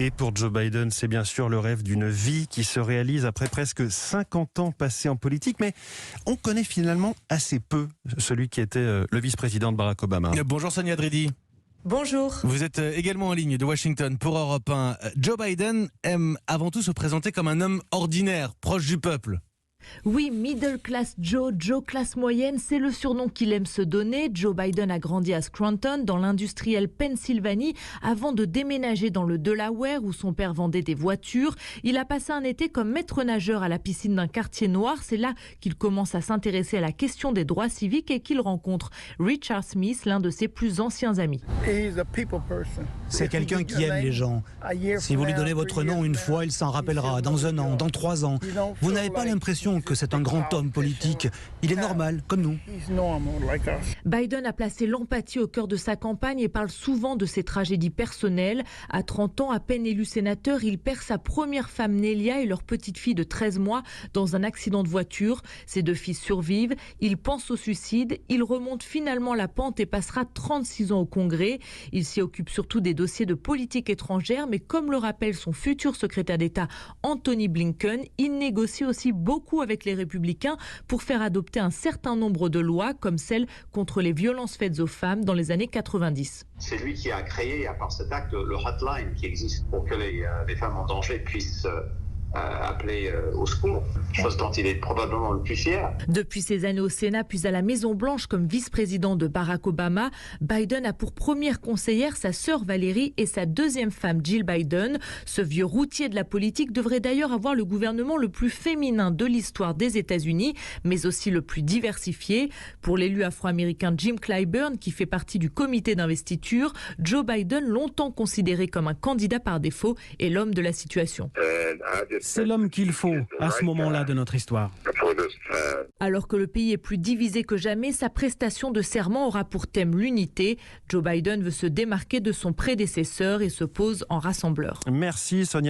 Et pour Joe Biden, c'est bien sûr le rêve d'une vie qui se réalise après presque 50 ans passés en politique. Mais on connaît finalement assez peu celui qui était le vice-président de Barack Obama. Bonjour Sonia Dridi. Bonjour. Vous êtes également en ligne de Washington pour Europe 1. Joe Biden aime avant tout se présenter comme un homme ordinaire, proche du peuple. Oui, Middle Class Joe, Joe classe moyenne, c'est le surnom qu'il aime se donner. Joe Biden a grandi à Scranton, dans l'industrielle Pennsylvanie, avant de déménager dans le Delaware, où son père vendait des voitures. Il a passé un été comme maître nageur à la piscine d'un quartier noir. C'est là qu'il commence à s'intéresser à la question des droits civiques et qu'il rencontre Richard Smith, l'un de ses plus anciens amis. C'est quelqu'un qui aime les gens. Si vous lui donnez votre nom une fois, il s'en rappellera dans 1 an, dans 3 ans. Vous n'avez pas l'impression que c'est un grand homme politique. Il est normal, comme nous. Biden a placé l'empathie au cœur de sa campagne et parle souvent de ses tragédies personnelles. À 30 ans, à peine élu sénateur, il perd sa première femme Nelia et leur petite fille de 13 mois dans un accident de voiture. Ses 2 fils survivent. Il pense au suicide. Il remonte finalement la pente et passera 36 ans au Congrès. Il s'y occupe surtout des dossiers de politique étrangère, mais comme le rappelle son futur secrétaire d'État Anthony Blinken, il négocie aussi beaucoup avec les républicains pour faire adopter un certain nombre de lois, comme celle contre les violences faites aux femmes dans les années 90. C'est lui qui a créé, à part cet acte, le hotline qui existe pour que les femmes en danger puissent appeler au secours, chose dont il est probablement le plus fier. Depuis ses années au Sénat, puis à la Maison-Blanche comme vice-président de Barack Obama, Biden a pour première conseillère sa sœur Valérie et sa 2e femme Jill Biden. Ce vieux routier de la politique devrait d'ailleurs avoir le gouvernement le plus féminin de l'histoire des États-Unis, mais aussi le plus diversifié. Pour l'élu afro-américain Jim Clyburn, qui fait partie du comité d'investiture, Joe Biden, longtemps considéré comme un candidat par défaut, est l'homme de la situation. C'est l'homme qu'il faut à ce moment-là de notre histoire. Alors que le pays est plus divisé que jamais, sa prestation de serment aura pour thème l'unité. Joe Biden veut se démarquer de son prédécesseur et se pose en rassembleur. Merci Sonia.